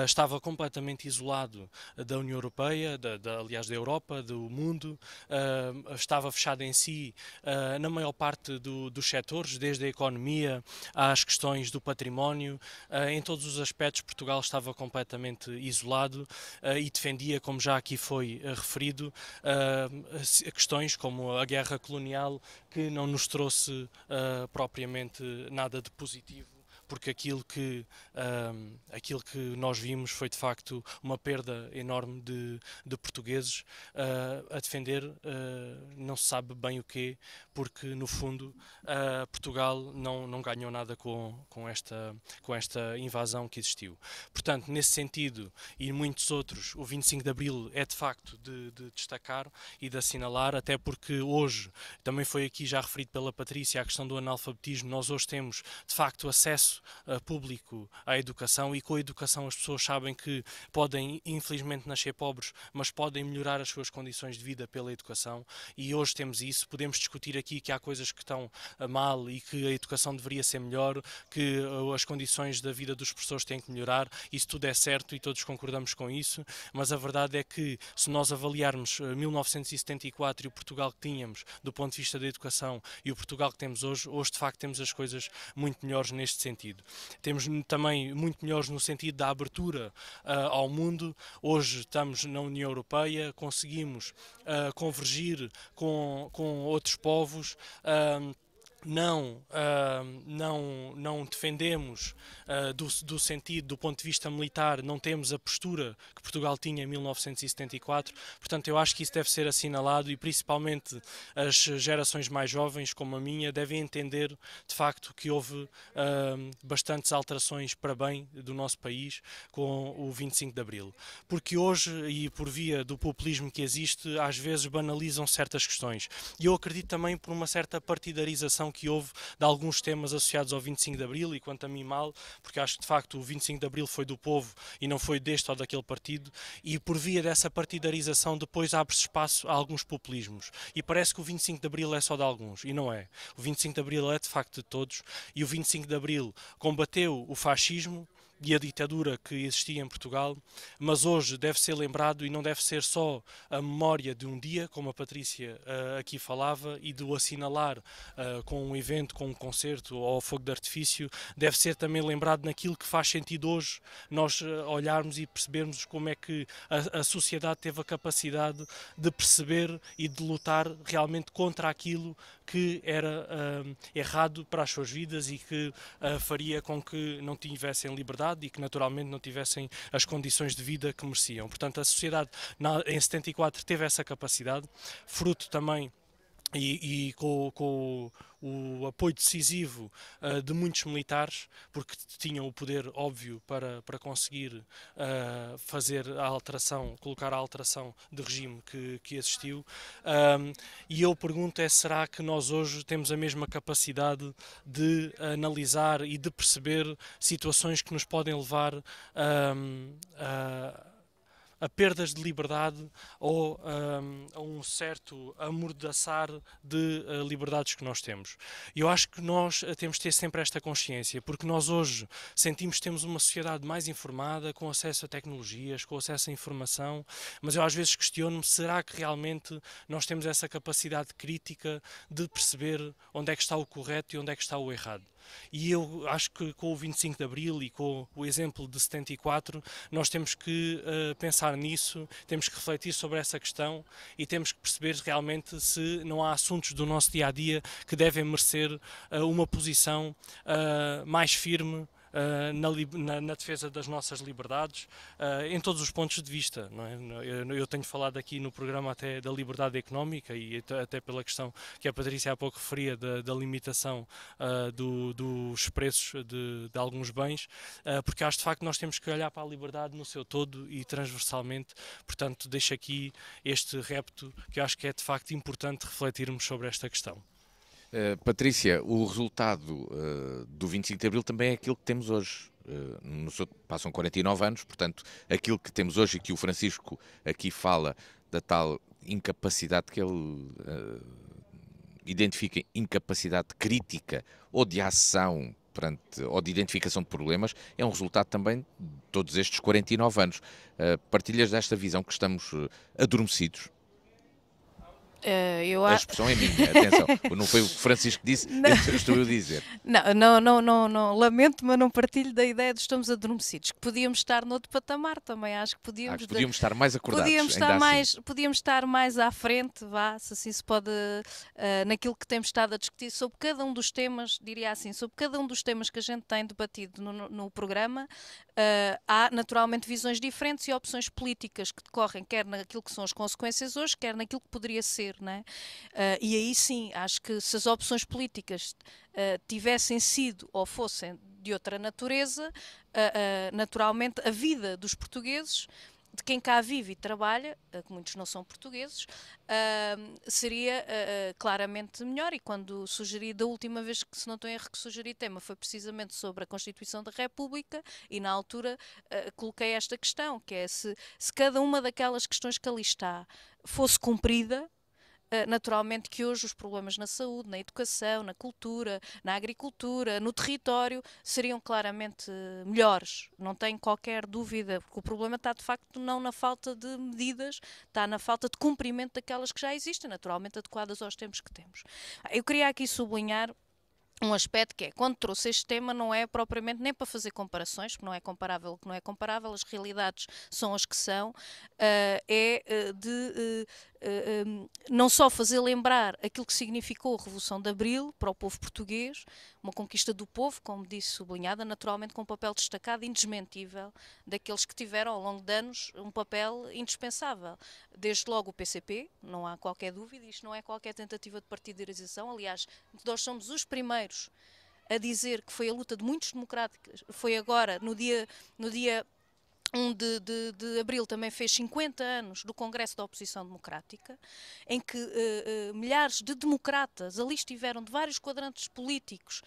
estava completamente isolado da União Europeia, aliás, da Europa, do mundo, estava fechado em si na maior parte dos setores, desde a economia às questões do património, em todos os aspectos Portugal estava completamente isolado e defendia, como já aqui foi referido, questões como a guerra colonial, que não nos trouxe propriamente nada de positivo, porque aquilo que nós vimos foi de facto uma perda enorme de portugueses a defender não se sabe bem o quê, porque no fundo Portugal não ganhou nada com esta invasão que existiu. Portanto, nesse sentido e muitos outros, o 25 de Abril é de facto de destacar e de assinalar, até porque hoje, também foi aqui já referido pela Patrícia, a questão do analfabetismo. Nós hoje temos de facto acesso público à educação, e com a educação as pessoas sabem que podem infelizmente nascer pobres, mas podem melhorar as suas condições de vida pela educação, e hoje temos isso. Podemos discutir aqui que há coisas que estão mal e que a educação deveria ser melhor, que as condições da vida dos professores têm que melhorar, isso tudo é certo e todos concordamos com isso, mas a verdade é que se nós avaliarmos 1974 e o Portugal que tínhamos do ponto de vista da educação e o Portugal que temos hoje de facto temos as coisas muito melhores neste sentido. Temos também muito melhores no sentido da abertura ao mundo. Hoje estamos na União Europeia, conseguimos convergir com outros povos, não defendemos do sentido, do ponto de vista militar, não temos a postura que Portugal tinha em 1974, portanto eu acho que isso deve ser assinalado, e principalmente as gerações mais jovens, como a minha, devem entender de facto que houve bastantes alterações para bem do nosso país com o 25 de Abril, porque hoje, e por via do populismo que existe, às vezes banalizam certas questões, e eu acredito também por uma certa partidarização que houve de alguns temas associados ao 25 de Abril, e quanto a mim mal, porque acho que de facto o 25 de Abril foi do povo e não foi deste ou daquele partido, e por via dessa partidarização depois abre-se espaço a alguns populismos, e parece que o 25 de Abril é só de alguns, e não é. O 25 de Abril é de facto de todos, e o 25 de Abril combateu o fascismo e a ditadura que existia em Portugal, mas hoje deve ser lembrado, e não deve ser só a memória de um dia, como a Patrícia aqui falava, e do assinalar com um evento, com um concerto ou fogo de artifício, deve ser também lembrado naquilo que faz sentido hoje, nós olharmos e percebermos como é que a sociedade teve a capacidade de perceber e de lutar realmente contra aquilo que era errado para as suas vidas e que faria com que não tivessem liberdade e que naturalmente não tivessem as condições de vida que mereciam. Portanto, a sociedade em 74 teve essa capacidade, fruto também e com o apoio decisivo de muitos militares, porque tinham o poder óbvio para conseguir fazer a alteração, colocar a alteração de regime que existiu. E eu pergunto será que nós hoje temos a mesma capacidade de analisar e de perceber situações que nos podem levar a perdas de liberdade ou a um certo amordaçar de liberdades que nós temos. Eu acho que nós temos de ter sempre esta consciência, porque nós hoje sentimos que temos uma sociedade mais informada, com acesso a tecnologias, com acesso à informação, mas eu às vezes questiono-me, será que realmente nós temos essa capacidade crítica de perceber onde é que está o correto e onde é que está o errado? E eu acho que com o 25 de Abril e com o exemplo de 74, nós temos que pensar nisso, temos que refletir sobre essa questão e temos que perceber realmente se não há assuntos do nosso dia-a-dia que devem merecer uma posição mais firme na defesa das nossas liberdades, em todos os pontos de vista. Não é? Eu tenho falado aqui no programa até da liberdade económica e até pela questão que a Patrícia há pouco referia da limitação dos preços de alguns bens, porque acho de facto que nós temos que olhar para a liberdade no seu todo e transversalmente. Portanto, deixo aqui este repto que eu acho que é de facto importante refletirmos sobre esta questão. Patrícia, o resultado do 25 de Abril também é aquilo que temos hoje. Passam 49 anos, portanto, aquilo que temos hoje e que o Francisco aqui fala da tal incapacidade que ele identifica, incapacidade crítica ou de ação ou de identificação de problemas, é um resultado também de todos estes 49 anos. Partilhas desta visão que estamos adormecidos? A expressão é minha, atenção, não foi o que o Francisco disse, estou eu a dizer. Não, lamento, mas não partilho da ideia de estamos adormecidos, que podíamos estar noutro patamar também, acho que podíamos estar mais acordados, podíamos estar mais à frente, se assim se pode, naquilo que temos estado a discutir sobre cada um dos temas, diria assim, sobre cada um dos temas que a gente tem debatido no programa. Há naturalmente visões diferentes e opções políticas que decorrem quer naquilo que são as consequências hoje, quer naquilo que poderia ser, não é? E aí sim, acho que se as opções políticas tivessem sido ou fossem de outra natureza, naturalmente a vida dos portugueses, de quem cá vive e trabalha, que muitos não são portugueses, seria claramente melhor. E quando sugeri, da última vez que, se não estou em erro, que sugeri tema, foi precisamente sobre a Constituição da República, e na altura coloquei esta questão, que é se cada uma daquelas questões que ali está fosse cumprida, naturalmente que hoje os problemas na saúde, na educação, na cultura, na agricultura, no território, seriam claramente melhores. Não tenho qualquer dúvida, porque o problema está de facto não na falta de medidas, está na falta de cumprimento daquelas que já existem, naturalmente adequadas aos tempos que temos. Eu queria aqui sublinhar um aspecto que é, quando trouxe este tema, não é propriamente nem para fazer comparações, porque não é comparável o que não é comparável, as realidades são as que são, não só fazer lembrar aquilo que significou a Revolução de Abril para o povo português, uma conquista do povo, como disse, sublinhada, naturalmente com um papel destacado e indesmentível daqueles que tiveram ao longo de anos um papel indispensável. Desde logo o PCP, não há qualquer dúvida, isto não é qualquer tentativa de partidarização, aliás, nós somos os primeiros a dizer que foi a luta de muitos democráticos, foi agora, no dia 1 de Abril também fez 50 anos do Congresso da Oposição Democrática, em que milhares de democratas ali estiveram de vários quadrantes políticos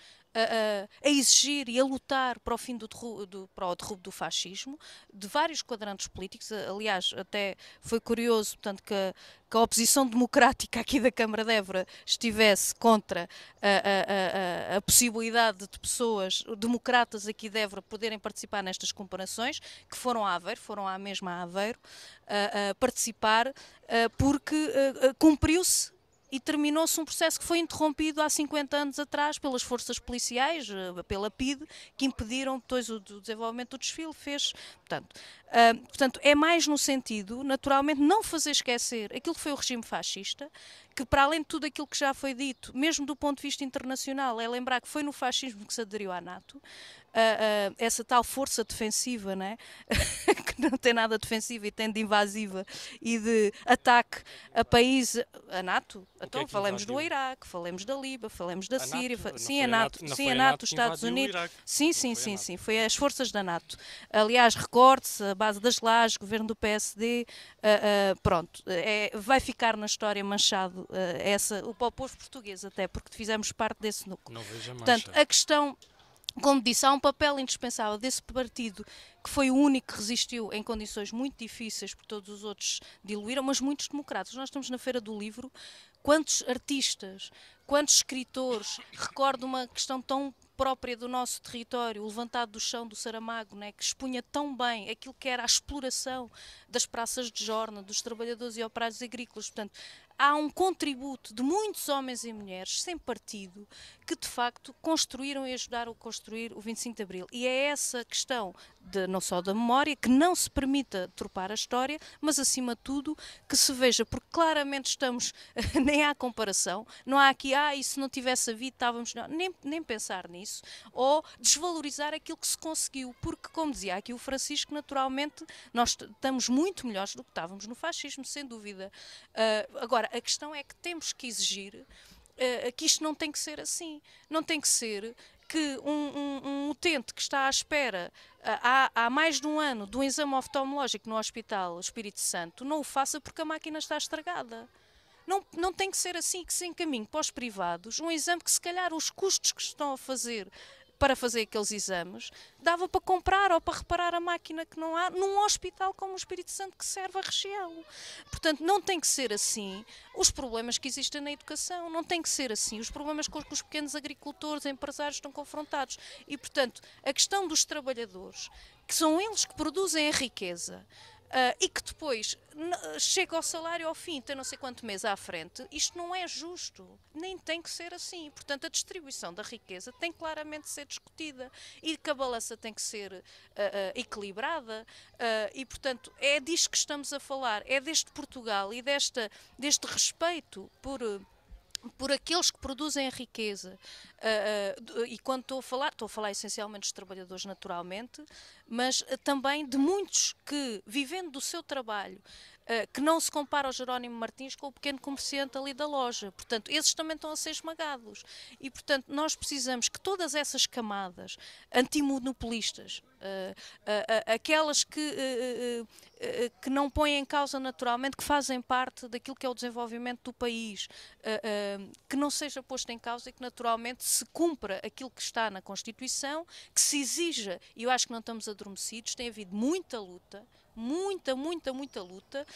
a exigir e a lutar para o fim para o derrubo do fascismo, de vários quadrantes políticos. Aliás, até foi curioso, portanto, que a oposição democrática aqui da Câmara de Évora estivesse contra a possibilidade de pessoas democratas aqui de Évora poderem participar nestas comparações, que foram a Aveiro, foram à mesma Aveiro, a participar, porque cumpriu-se e terminou-se um processo que foi interrompido há 50 anos atrás pelas forças policiais, pela PIDE, que impediram depois o desenvolvimento do desfile. Portanto, é mais no sentido, naturalmente, não fazer esquecer aquilo que foi o regime fascista, que para além de tudo aquilo que já foi dito, mesmo do ponto de vista internacional, é lembrar que foi no fascismo que se aderiu à NATO, essa tal força defensiva, né? Que não tem nada defensiva e tem de invasiva e de ataque a países, a NATO. Então falamos do Iraque, falamos da Líbia, falamos da Síria, sim, a NATO, os Estados Unidos, sim, foi as forças da NATO. Aliás, recorde-se, a base das Lajes, governo do PSD, pronto, vai ficar na história manchado o povo português, até porque fizemos parte desse núcleo. Não veja mancha. Portanto, a questão, como disse, há um papel indispensável desse partido, que foi o único que resistiu em condições muito difíceis, porque todos os outros diluíram, mas muitos democratas. Nós estamos na Feira do Livro, quantos artistas, quantos escritores, recordo uma questão tão própria do nosso território, o levantado do chão do Saramago, né, que expunha tão bem aquilo que era a exploração das praças de jorna, dos trabalhadores e operários agrícolas. Portanto, há um contributo de muitos homens e mulheres sem partido que de facto construíram e ajudaram a construir o 25 de Abril. E é essa questão, não só da memória, que não se permita tropar a história, mas acima de tudo que se veja, porque claramente estamos, nem há comparação, não há aqui, e se não tivesse havido estávamos, nem pensar nisso, ou desvalorizar aquilo que se conseguiu, porque como dizia aqui o Francisco, naturalmente nós estamos muito melhores do que estávamos no fascismo, sem dúvida. Agora, a questão é que temos que exigir que isto não tem que ser assim. Não tem que ser que um utente que está à espera há mais de um ano de um exame oftalmológico no Hospital Espírito Santo não o faça porque a máquina está estragada. Não tem que ser assim, que se encaminhe para os privados um exame que se calhar os custos que estão a fazer para fazer aqueles exames, dava para comprar ou para reparar a máquina que não há num hospital como o Espírito Santo que serve a região. Portanto, não tem que ser assim os problemas que existem na educação, não tem que ser assim os problemas com que os pequenos agricultores, empresários estão confrontados. E, portanto, a questão dos trabalhadores, que são eles que produzem a riqueza, e que depois chega ao salário ao fim, tem não sei quanto mês à frente, isto não é justo, nem tem que ser assim. Portanto, a distribuição da riqueza tem claramente de ser discutida e que a balança tem que ser equilibrada e, portanto, é disto que estamos a falar, é deste Portugal e deste respeito por aqueles que produzem a riqueza. E quando estou a falar essencialmente dos trabalhadores naturalmente, mas também de muitos que, vivendo do seu trabalho, que não se compara ao Jerónimo Martins com o pequeno comerciante ali da loja. Portanto, esses também estão a ser esmagados. E, portanto, nós precisamos que todas essas camadas antimonopolistas, aquelas que não põem em causa naturalmente, que fazem parte daquilo que é o desenvolvimento do país, que não seja posto em causa e que naturalmente se cumpra aquilo que está na Constituição, que se exija, e eu acho que não estamos adormecidos, tem havido muita luta, muita luta.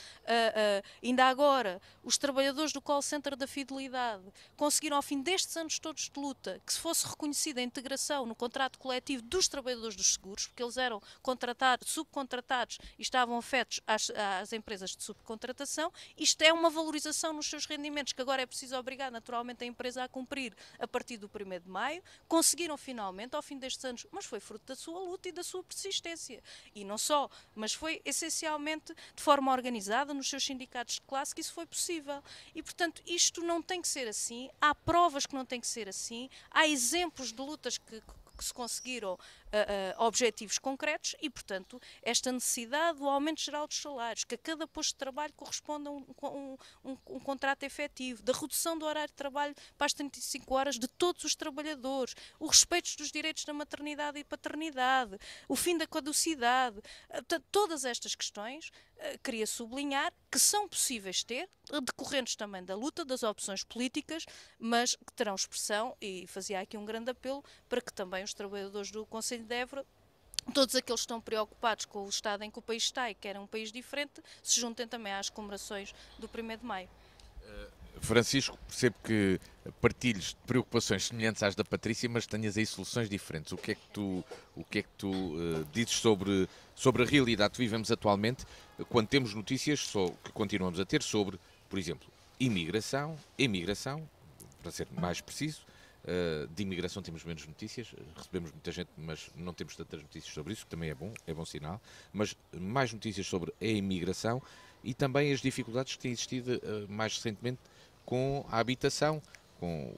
Ainda agora, os trabalhadores do call center da Fidelidade conseguiram, ao fim destes anos todos de luta, que se fosse reconhecida a integração no contrato coletivo dos trabalhadores dos seguros, porque eles eram subcontratados e estavam afetos às empresas de subcontratação. Isto é uma valorização nos seus rendimentos, que agora é preciso obrigar naturalmente a empresa a cumprir a partir do 1º de maio. Conseguiram finalmente, ao fim destes anos, mas foi fruto da sua luta e da sua persistência. E não só, mas foi essencialmente de forma organizada nos seus sindicatos de classe que isso foi possível. E, portanto, isto não tem que ser assim. Há provas que não tem que ser assim. Há exemplos de lutas que se conseguiram objetivos concretos e, portanto, esta necessidade do aumento geral dos salários, que a cada posto de trabalho corresponda um contrato efetivo, da redução do horário de trabalho para as 35 horas de todos os trabalhadores, o respeito dos direitos da maternidade e paternidade, o fim da caducidade, todas estas questões queria sublinhar que são possíveis ter, decorrentes também da luta, das opções políticas, mas que terão expressão, e fazia aqui um grande apelo para que também os trabalhadores do Conselho de Évora, todos aqueles que estão preocupados com o estado em que o país está e que querem um país diferente, se juntem também às comemorações do 1º de maio. Francisco, percebo que partilhes preocupações semelhantes às da Patrícia, mas tenhas aí soluções diferentes. O que é que tu dizes sobre a realidade que vivemos atualmente, quando temos notícias que continuamos a ter sobre, por exemplo, emigração, para ser mais preciso. De imigração temos menos notícias, recebemos muita gente, mas não temos tantas notícias sobre isso, que também é bom sinal, mas mais notícias sobre a imigração e também as dificuldades que têm existido mais recentemente com a habitação, com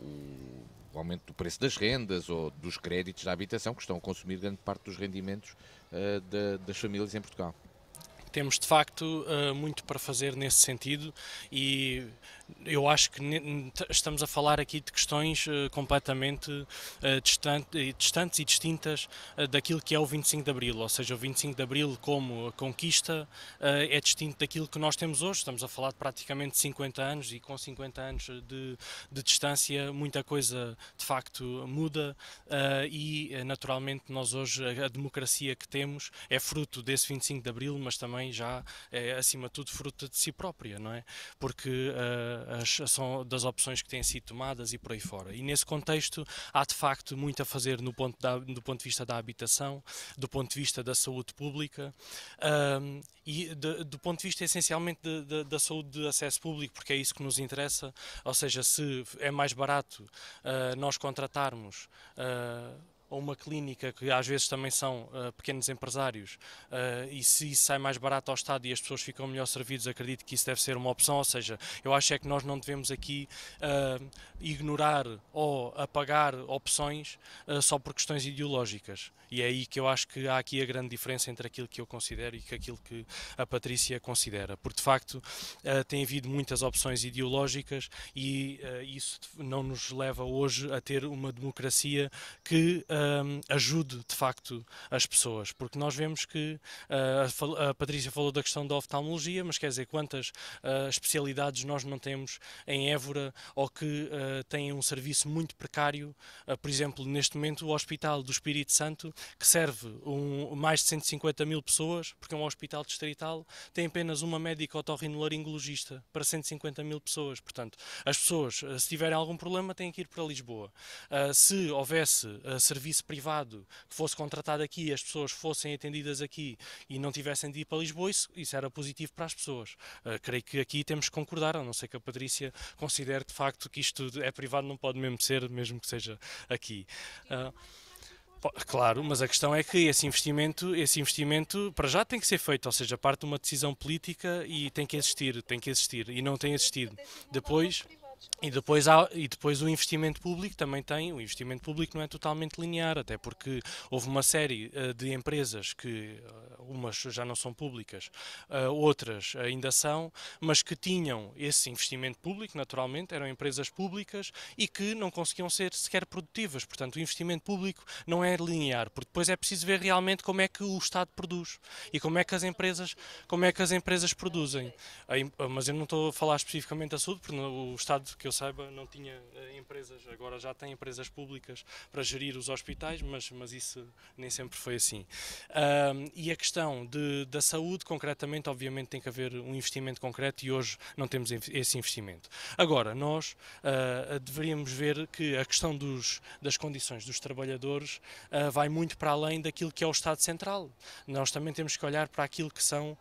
o aumento do preço das rendas ou dos créditos da habitação, que estão a consumir grande parte dos rendimentos das famílias em Portugal. Temos, de facto, muito para fazer nesse sentido e eu acho que estamos a falar aqui de questões completamente distantes e distintas daquilo que é o 25 de Abril, ou seja, o 25 de Abril como conquista é distinto daquilo que nós temos hoje. Estamos a falar de praticamente 50 anos e com 50 anos de distância muita coisa de facto muda e naturalmente nós hoje a democracia que temos é fruto desse 25 de Abril, mas também também já é, acima de tudo, fruto de si própria, não é? Porque são das opções que têm sido tomadas e por aí fora. E nesse contexto há de facto muito a fazer do ponto de vista da habitação, do ponto de vista da saúde pública e do ponto de vista essencialmente da saúde de acesso público, porque é isso que nos interessa, ou seja, se é mais barato nós contratarmos ou uma clínica, que às vezes também são pequenos empresários, e se isso sai mais barato ao Estado e as pessoas ficam melhor servidas, acredito que isso deve ser uma opção. Ou seja, eu acho é que nós não devemos aqui ignorar ou apagar opções só por questões ideológicas. E é aí que eu acho que há aqui a grande diferença entre aquilo que eu considero e aquilo que a Patrícia considera. Porque, de facto, tem havido muitas opções ideológicas e isso não nos leva hoje a ter uma democracia que ajude, de facto, as pessoas. Porque nós vemos que a Patrícia falou da questão da oftalmologia, mas quer dizer, quantas especialidades nós não temos em Évora ou que têm um serviço muito precário. Por exemplo, neste momento, o Hospital do Espírito Santo, que serve mais de 150 mil pessoas, porque é um hospital distrital, tem apenas uma médica otorrinolaringologista para 150 mil pessoas. Portanto, as pessoas, se tiverem algum problema, têm que ir para Lisboa. Se houvesse serviço privado que fosse contratado aqui, as pessoas fossem atendidas aqui e não tivessem de ir para Lisboa, isso era positivo para as pessoas. Creio que aqui temos que concordar, a não ser que a Patrícia considere de facto que isto é privado, não pode mesmo ser, mesmo que seja aqui. Claro, mas a questão é que esse investimento para já tem que ser feito, ou seja, parte de uma decisão política e tem que existir, e não tem existido. Depois o investimento público também tem. O investimento público não é totalmente linear, até porque houve uma série de empresas que umas já não são públicas, outras ainda são, mas que tinham esse investimento público, naturalmente, eram empresas públicas e que não conseguiam ser sequer produtivas. Portanto, o investimento público não é linear, porque depois é preciso ver realmente como é que o Estado produz e como é que as empresas produzem. Mas eu não estou a falar especificamente da saúde, porque o Estado, que eu saiba, não tinha empresas, agora já tem empresas públicas para gerir os hospitais, mas isso nem sempre foi assim. E a questão da saúde, concretamente, obviamente tem que haver um investimento concreto e hoje não temos esse investimento. Agora, nós deveríamos ver que a questão das condições dos trabalhadores vai muito para além daquilo que é o Estado Central. Nós também temos que olhar para aquilo que são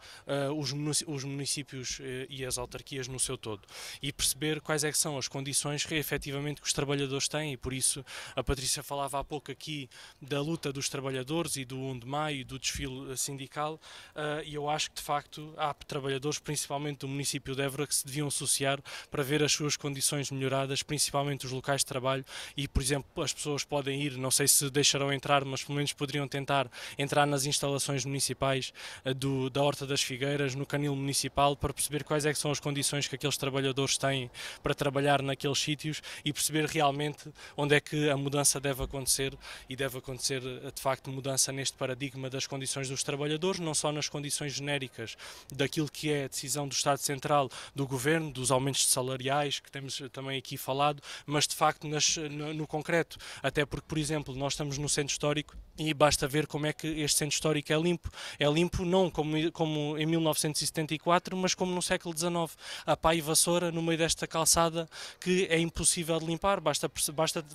os municípios e as autarquias no seu todo e perceber quais é que são as condições que efetivamente que os trabalhadores têm, e por isso a Patrícia falava há pouco aqui da luta dos trabalhadores e do 1 de maio e do desfile sindical, e eu acho que de facto há trabalhadores, principalmente do município de Évora, que se deviam associar para ver as suas condições melhoradas, principalmente os locais de trabalho, e por exemplo as pessoas podem ir, não sei se deixarão entrar, mas pelo menos poderiam tentar entrar nas instalações municipais da Horta das Figueiras, no Canil Municipal, para perceber quais é que são as condições que aqueles trabalhadores têm para trabalhar naqueles sítios e perceber realmente onde é que a mudança deve acontecer, e deve acontecer de facto mudança neste paradigma das condições dos trabalhadores, não só nas condições genéricas daquilo que é a decisão do Estado Central, do Governo, dos aumentos salariais que temos também aqui falado, mas de facto no concreto, até porque, por exemplo, nós estamos no centro histórico e basta ver como é que este centro histórico é limpo não como em 1974, mas como no século XIX, a pá e vassoura no meio desta calçada que é impossível de limpar, basta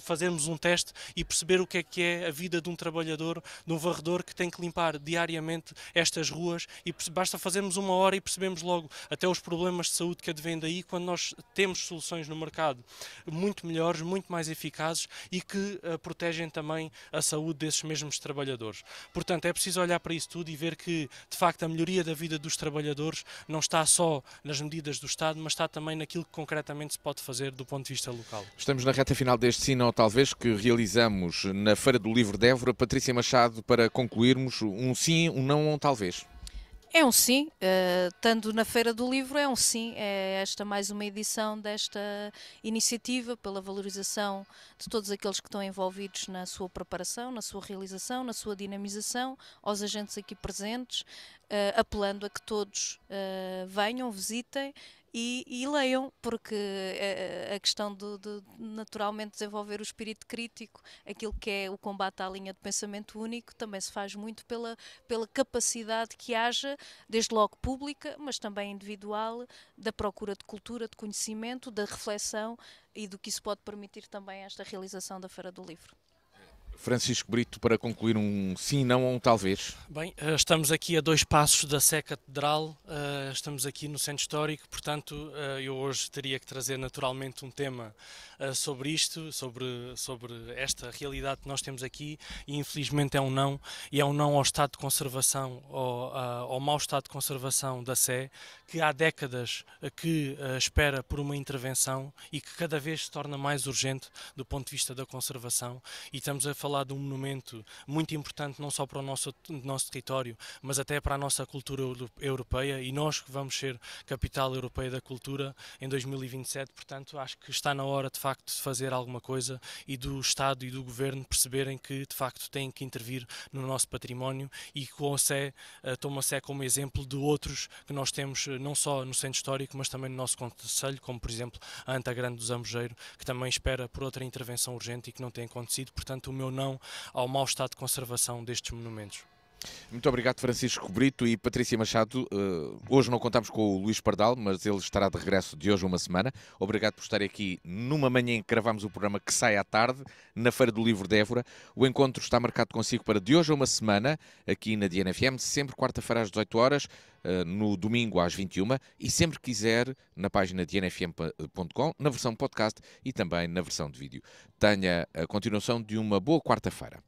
fazermos um teste e perceber o que é a vida de um trabalhador, de um varredor que tem que limpar diariamente estas ruas, e basta fazermos uma hora e percebemos logo até os problemas de saúde que advêm daí, quando nós temos soluções no mercado muito melhores, muito mais eficazes e que protegem também a saúde desses mesmos trabalhadores. Portanto, é preciso olhar para isso tudo e ver que, de facto, a melhoria da vida dos trabalhadores não está só nas medidas do Estado, mas está também naquilo que concretamente se pode fazer do ponto de vista local. Estamos na reta final deste Sim ou Talvez, que realizamos na Feira do Livro de Évora. Patrícia Machado, para concluirmos, um sim, um não ou um talvez? É um sim, estando na Feira do Livro é um sim, é esta mais uma edição desta iniciativa pela valorização de todos aqueles que estão envolvidos na sua preparação, na sua realização, na sua dinamização, aos agentes aqui presentes, apelando a que todos venham, visitem e leiam, porque a questão de naturalmente desenvolver o espírito crítico, aquilo que é o combate à linha de pensamento único, também se faz muito pela capacidade que haja, desde logo pública, mas também individual, da procura de cultura, de conhecimento, da reflexão e do que isso pode permitir também esta realização da Feira do Livro. Francisco Brito, para concluir, um sim, não ou um talvez? Bem, estamos aqui a 2 passos da Sé Catedral, estamos aqui no Centro Histórico, portanto eu hoje teria que trazer naturalmente um tema sobre isto, sobre esta realidade que nós temos aqui, e infelizmente é um não, e é um não ao estado de conservação, ao mau estado de conservação da Sé, que há décadas que espera por uma intervenção e que cada vez se torna mais urgente do ponto de vista da conservação, e estamos a falar de um monumento muito importante não só para o nosso território, mas até para a nossa cultura europeia, e nós que vamos ser capital europeia da cultura em 2027, portanto acho que está na hora de facto de fazer alguma coisa e do Estado e do Governo perceberem que de facto têm que intervir no nosso património, e com a Sé, toma a Sé como exemplo de outros que nós temos não só no Centro Histórico, mas também no nosso concelho, como por exemplo a Anta Grande do Zambujeiro, que também espera por outra intervenção urgente e que não tem acontecido. Portanto, o meu não ao mau estado de conservação destes monumentos. Muito obrigado, Francisco Brito e Patrícia Machado. Hoje não contamos com o Luís Pardal, mas ele estará de regresso de hoje a uma semana. Obrigado por estarem aqui numa manhã em que gravamos o programa que sai à tarde, na Feira do Livro de Évora. O encontro está marcado consigo para de hoje a uma semana, aqui na DNFM, sempre quarta-feira às 18 horas, no domingo às 21, e sempre que quiser na página dnfm.com, na versão podcast e também na versão de vídeo. Tenha a continuação de uma boa quarta-feira.